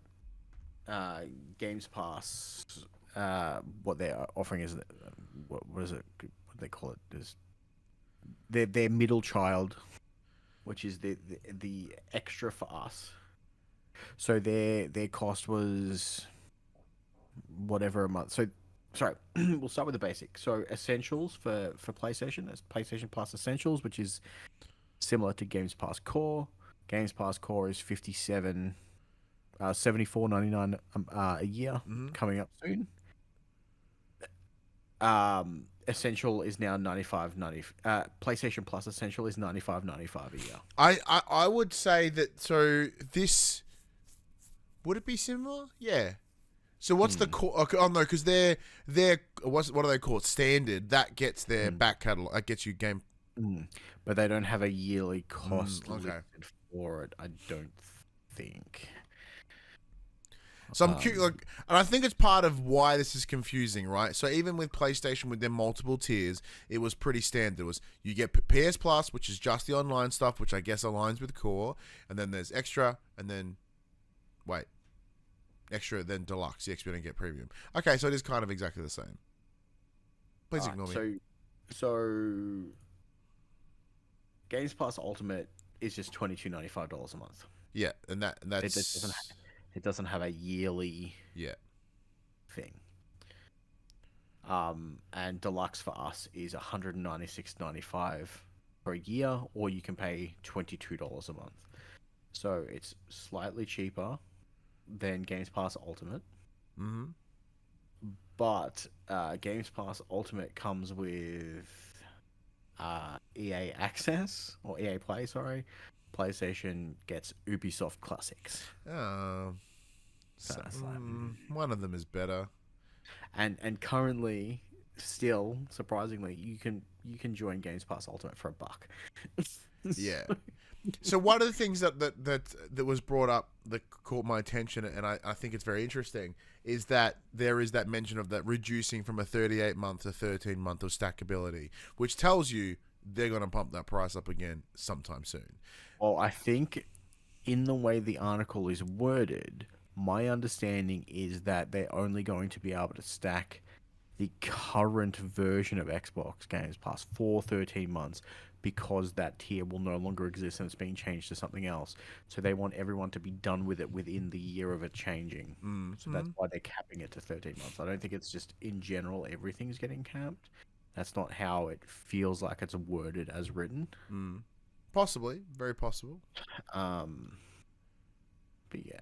Games Pass, what they're offering is, what is it? What do they call it? Is their middle child, which is the extra for us. So their cost was whatever a month. So sorry, we'll start with the basic. So essentials for PlayStation, that's PlayStation Plus Essentials, which is similar to Games Pass Core. Games Pass Core is $74.99 a year, coming up soon. Essential is now $95.90. PlayStation Plus Essential is $95.95 a year. I would say that. So this would it be similar? Yeah. So what's the core? Oh no, because they're what do they call it? Standard. That gets their back catalog. That gets you game. But they don't have a yearly cost listed for it. I don't think. So I'm curious, and I think it's part of why this is confusing, right? So even with PlayStation, with their multiple tiers, it was pretty standard. It was you get PS Plus, which is just the online stuff, which I guess aligns with Core, and then there's Extra, and then Extra, then Deluxe. The Extra don't get Premium. Okay, so it is kind of exactly the same. Please ignore me. So Games Pass Ultimate is just $22.95 a month. Yeah, and that's it doesn't have a yearly thing. And Deluxe for us is $196.95 for a year, or you can pay $22 a month. So it's slightly cheaper than Games Pass Ultimate. Mm-hmm. But Games Pass Ultimate comes with EA Access, or EA Play, sorry. PlayStation gets Ubisoft Classics. One of them is better. And currently, still, surprisingly, you can join Games Pass Ultimate for $1. Yeah. So one of the things that was brought up that caught my attention, and I think it's very interesting, is that there is that mention of that reducing from a 38-month to 13-month of stackability, which tells you they're going to pump that price up again sometime soon. Well, I think in the way the article is worded, my understanding is that they're only going to be able to stack the current version of Xbox Games Pass for 13 months because that tier will no longer exist and it's being changed to something else. So they want everyone to be done with it within the year of it changing. So that's why they're capping it to 13 months. I don't think it's just in general everything's getting capped. That's not how it feels like it's worded as written. Possibly. Very possible. But yeah.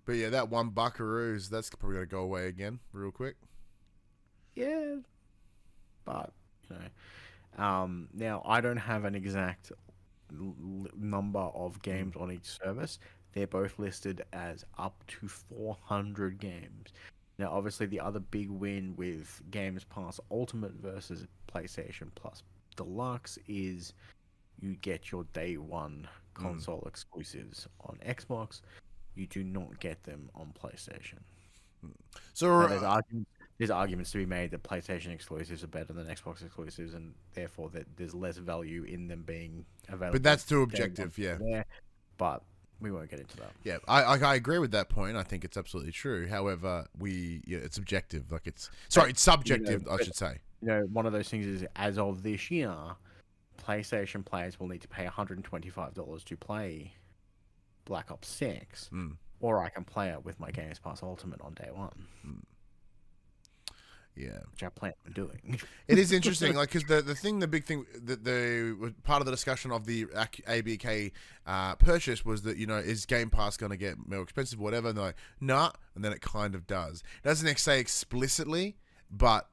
But yeah, that one buckaroos, that's probably going to go away again real quick. Yeah. But, now I don't have an exact number of games on each service. They're both listed as up to 400 games. Now, obviously, the other big win with Games Pass Ultimate versus PlayStation Plus Deluxe is you get your day one console exclusives on Xbox. You do not get them on PlayStation. So there's arguments to be made that PlayStation exclusives are better than Xbox exclusives, and therefore that there's less value in them being available. But that's too objective, yeah. But we won't get into that. Yeah, I agree with that point. I think it's absolutely true. However, it's objective. It's subjective, I should say. One of those things is, as of this year, PlayStation players will need to pay $125 to play Black Ops 6, or I can play it with my Games Pass Ultimate on day one. Yeah, which I plan on doing. It is interesting, because the big thing that part of the discussion of the ABK purchase was that is Game Pass going to get more expensive, or whatever? And they're like, nah, and then it kind of does. It doesn't say explicitly, but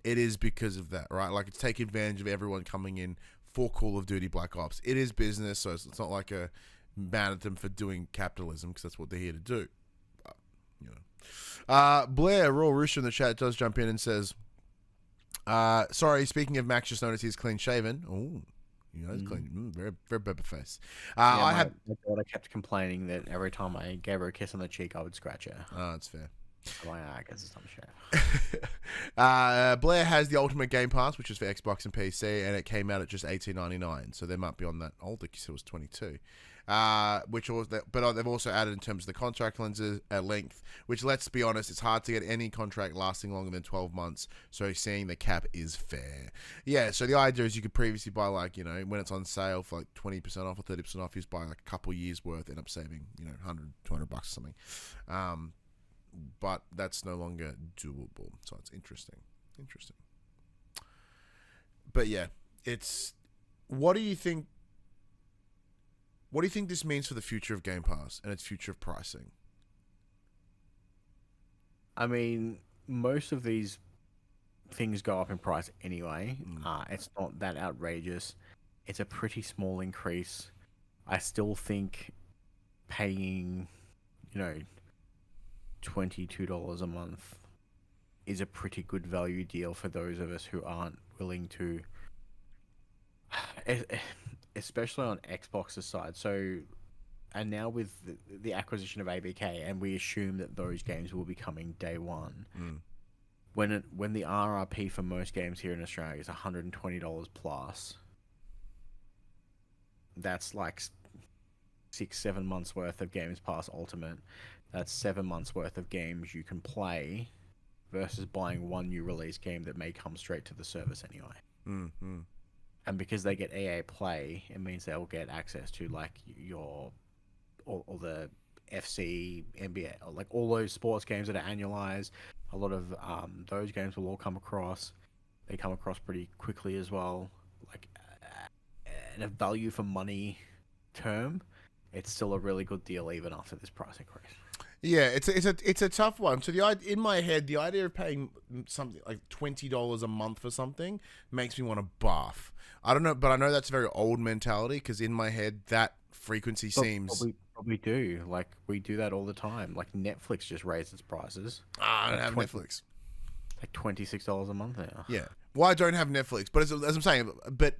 it is because of that, right? Like, it's taking advantage of everyone coming in for Call of Duty Black Ops. It is business, so it's not like a mad at them for doing capitalism, because that's what they're here to do. Blair Raw Rooster in the chat does jump in and says, sorry, speaking of Max, just noticed he's clean shaven. Oh, he's clean. Very, very baby face. My daughter kept complaining that every time I gave her a kiss on the cheek, I would scratch her. Oh, that's fair. I guess it's some shit. Blair has the Ultimate Game Pass, which is for Xbox and PC, and it came out at just $18.99. So they might be on that older because it was 22. But they've also added in terms of the contract lenses length, which, let's be honest, it's hard to get any contract lasting longer than 12 months. So seeing the cap is fair. Yeah. So the idea is you could previously buy, like, you know, when it's on sale for like 20% off or 30% off, you just buy like a couple years worth, end up saving, you know, $100, $200 or something. But that's no longer doable. So it's interesting. But yeah, what do you think this means for the future of Game Pass and its future of pricing? I mean, most of these things go up in price anyway. It's not that outrageous. It's a pretty small increase. I still think paying, you know, $22 a month is a pretty good value deal for those of us who aren't willing to, especially on Xbox's side. So, and now with the acquisition of ABK, and we assume that those games will be coming day one. When the RRP for most games here in Australia is $120 plus, that's like 6-7 months worth of Games Pass Ultimate. That's 7 months worth of games you can play versus buying one new release game that may come straight to the service anyway. And because they get EA Play, it means they'll get access to like all the FC, NBA, like all those sports games that are annualized. A lot of those games will all come across. They come across pretty quickly as well. Like, in a value for money term, it's still a really good deal even after this price increase. Yeah, it's a tough one. So in my head, the idea of paying something like $20 a month for something makes me want to barf. I don't know, but I know that's a very old mentality because in my head that frequency seems. Probably do. Like, we do that all the time. Like, Netflix just raised its prices. I don't have Netflix. Like $26 a month now. Yeah. Well, I don't have Netflix, but as I'm saying, but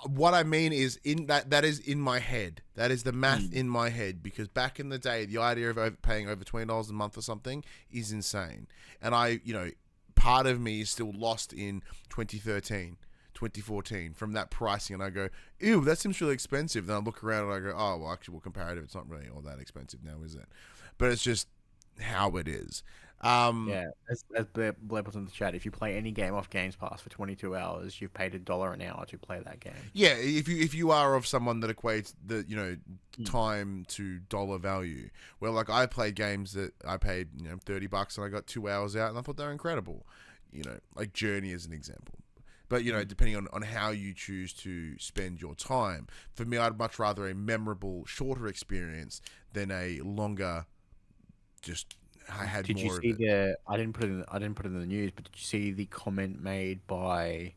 what I mean is that is in my head. That is the math in my head, because back in the day, the idea of paying over $20 a month for something is insane. And part of me is still lost in 2013, 2014 from that pricing, and I go, ew, that seems really expensive. Then I look around and I go, oh, well, actually, comparative, it's not really all that expensive now, is it? But it's just how it is. Yeah, as Blair puts in the chat, if you play any game off Games Pass for 22 hours, you've paid $1 an hour to play that game. Yeah, if you are of someone that equates the time to dollar value, well, like I played games that I paid $30 and I got 2 hours out, and I thought they were incredible. Like Journey as an example. But depending on how you choose to spend your time, for me, I'd much rather a memorable, shorter experience than a longer. I didn't put it in the news, but did you see the comment made by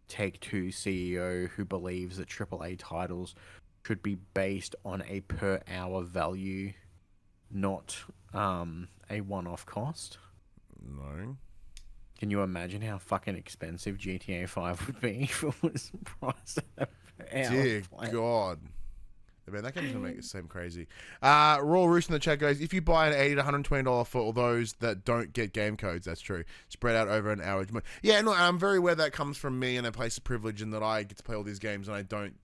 Take-Two CEO who believes that AAA titles should be based on a per hour value, not a one-off cost? No. Can you imagine how fucking expensive GTA 5 would be if it was priced at per hour? Dear God. Man, that game's gonna make it seem crazy. Raw Roost in the chat goes, if you buy an $80 to $120 for all those that don't get game codes, that's true. Spread out over an hour. Yeah, no, I'm very aware that comes from me and a place of privilege, and that I get to play all these games and I don't,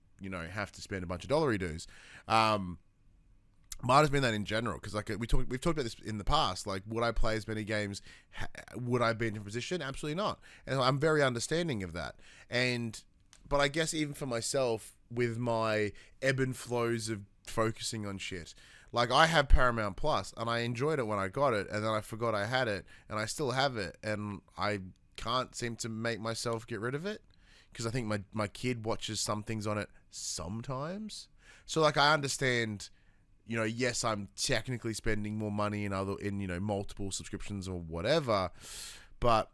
have to spend a bunch of dollary dues. Might have been that in general, because like we've talked about this in the past. Like, would I play as many games? Would I be in a position? Absolutely not. And I'm very understanding of that. But I guess even for myself, with my ebb and flows of focusing on shit, like I have Paramount Plus, and I enjoyed it when I got it, and then I forgot I had it, and I still have it, and I can't seem to make myself get rid of it, because I think my kid watches some things on it sometimes. So like I understand, yes, I'm technically spending more money in multiple subscriptions or whatever, but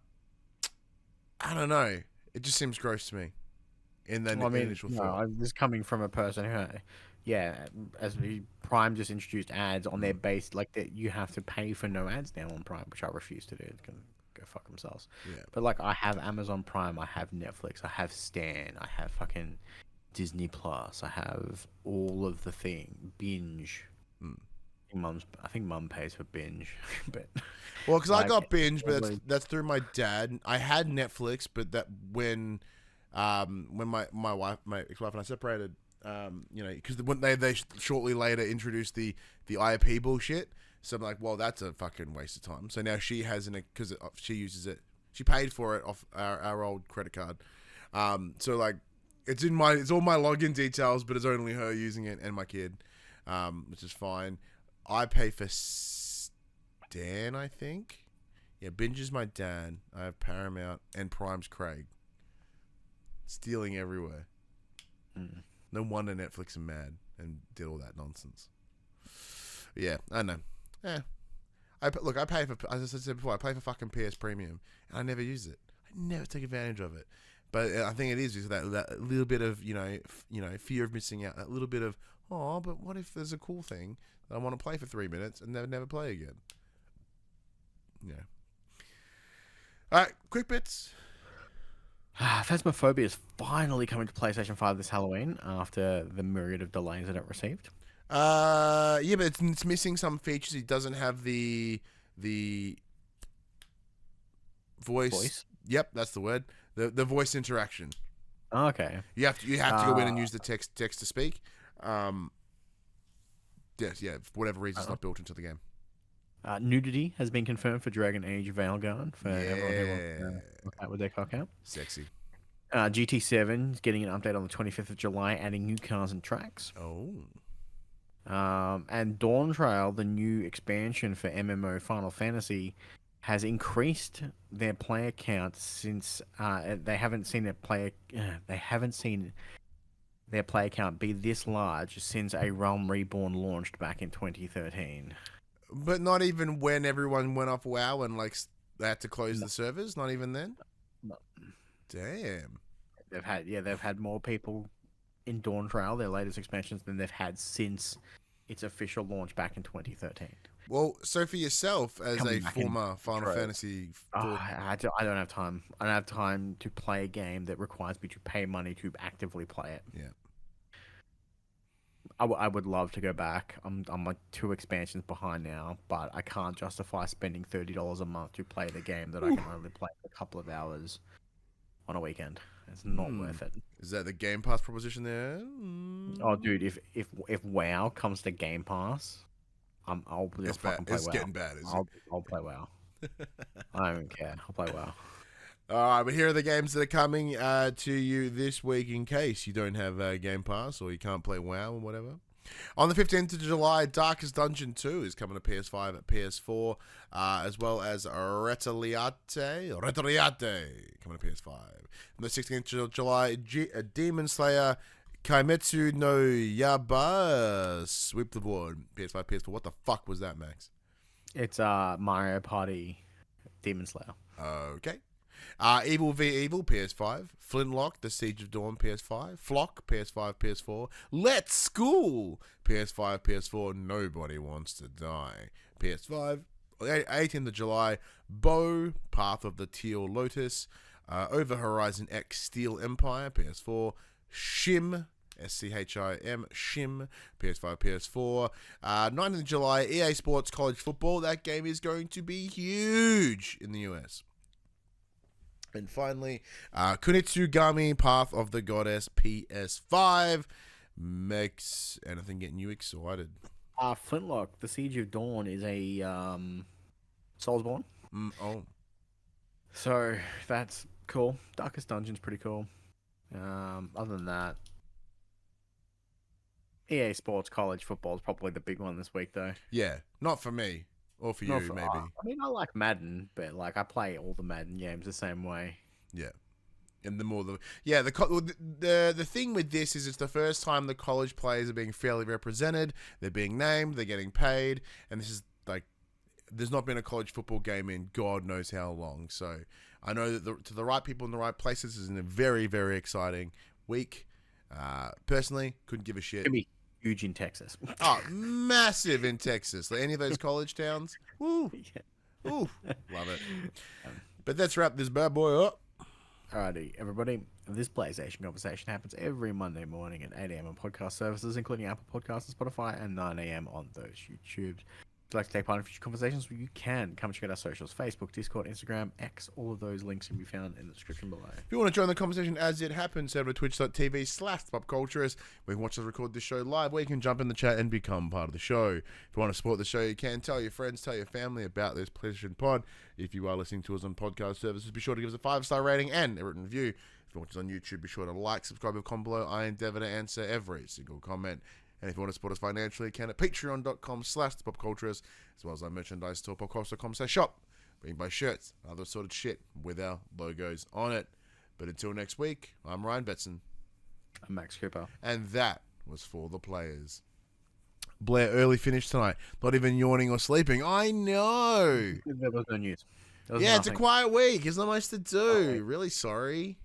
I don't know. It just seems gross to me. Initial thought. This is coming from a person who, as Prime just introduced ads on their base, like that you have to pay for no ads now on Prime, which I refuse to do. It can go fuck themselves. Yeah. But like, I have Amazon Prime, I have Netflix, I have Stan, I have fucking Disney Plus, I have all of the thing, Binge. think mum pays for binge, but Well, because I like, got binge, but probably- that's through my dad. I had Netflix, but that when my ex-wife and I separated, because when they shortly later introduced the IP bullshit. So I'm like, well, that's a fucking waste of time. So now she has because she uses it. She paid for it off our old credit card. So like, it's all my login details, but it's only her using it and my kid, which is fine. I pay for Stan, I think. Yeah, Binge is my dad. I have Paramount and Prime's Craig. Stealing everywhere. No wonder Netflix are mad and did all that nonsense. Yeah, I know. Yeah. I pay for, as I said before, I pay for fucking PS Premium, and I never use it. I never take advantage of it. But I think it is just that little bit of, fear of missing out. That little bit of, but what if there's a cool thing that I want to play for 3 minutes and never play again? Yeah. All right, quick bits. Phasmophobia is finally coming to PlayStation 5 this Halloween after the myriad of delays that it received. Yeah, but it's missing some features. It doesn't have the voice. Yep, that's the word. The voice interaction. Okay. You have to go in and use the text to speak. Yes, yeah. For whatever reason, it's not built into the game. Nudity has been confirmed for Dragon Age Veilguard for everyone who wants to look out with their cock out. Sexy. GT7 is getting an update on the 25th of July, adding new cars and tracks. Oh. And Dawn Trail, the new expansion for MMO Final Fantasy, has increased their player count since they haven't seen their player count be this large since A Realm Reborn launched back in 2013. But not even when everyone went off WoW and they had to close the servers. Not even then. No. Damn. They've had more people in Dawn Trail, their latest expansions, than they've had since its official launch back in 2013. Well, so for yourself, as a former Final Fantasy, I don't have time. I don't have time to play a game that requires me to pay money to actively play it. Yeah. I would love to go back. I'm like 2 expansions behind now, but I can't justify spending $30 a month to play the game that I can only play a couple of hours on a weekend. It's not worth it. Is that the Game Pass proposition there? Oh, dude, if WoW comes to Game Pass, I'll fucking play WoW. It's getting bad, isn't it? I'll play WoW. I don't even care. I'll play WoW. All right, but here are the games that are coming to you this week in case you don't have Game Pass or you can't play WoW or whatever. On the 15th of July, Darkest Dungeon 2 is coming to PS5 and PS4, as well as Retoriate coming to PS5. On the 16th of July, Demon Slayer Kaimetsu no Yaba Sweep the Board, PS5, PS4. What the fuck was that, Max? It's Mario Party Demon Slayer. Okay. Evil v Evil, PS5. Flintlock, The Siege of Dawn, PS5. Flock, PS5, PS4. Let's School, PS5, PS4. Nobody Wants to Die, PS5. 18th of July, Bow, Path of the Teal Lotus. Over Horizon X, Steel Empire, PS4. Shim, SCHIM, Shim, PS5, PS4. 9th of July, EA Sports College Football. That game is going to be huge in the US. And finally, Kunitsugami, Path of the Goddess, PS5. Makes anything getting you excited? Flintlock, The Siege of Dawn is a Soulsborne. Oh. So that's cool. Darkest Dungeon's pretty cool. Other than that, EA Sports College Football is probably the big one this week, though. Yeah, not for me. Or for you, maybe. I mean, I like Madden, but I play all the Madden games the same way. Yeah. And the thing with this is it's the first time the college players are being fairly represented. They're being named. They're getting paid. And this is there's not been a college football game in God knows how long. So I know that to the right people in the right places is in a very, very exciting week. Personally, couldn't give a shit. It's gonna be huge in Texas. Oh, massive in Texas. Like any of those college towns. Woo. Ooh, love it. But let's wrap this bad boy up. Alrighty, everybody. This PlayStation conversation happens every Monday morning at 8 a.m. on podcast services, including Apple Podcasts and Spotify, and 9 a.m. on those YouTubes. If you'd like to take part in future conversations, you can. Come check out our socials: Facebook, Discord, Instagram, X. All of those links can be found in the description below. If you want to join the conversation as it happens, head over to twitch.tv/PopCulturists. We can watch us record this show live, where you can jump in the chat and become part of the show. If you want to support the show, you can. Tell your friends, tell your family about this PlayStation Pod. If you are listening to us on podcast services, be sure to give us a 5-star rating and a written review. If you watch us on YouTube, be sure to like, subscribe, and comment below. I endeavour to answer every single comment. And if you want to support us financially, you can at patreon.com/thepopculturists, as well as our merchandise store, popculturists.com/shop, where you can buy shirts and other sort of shit with our logos on it. But until next week, I'm Ryan Betson. I'm Max Cooper. And that was for the players. Blair, early finish tonight. Not even yawning or sleeping. I know. There was no news. Yeah, it's a quiet week. There's not much to do. Really sorry.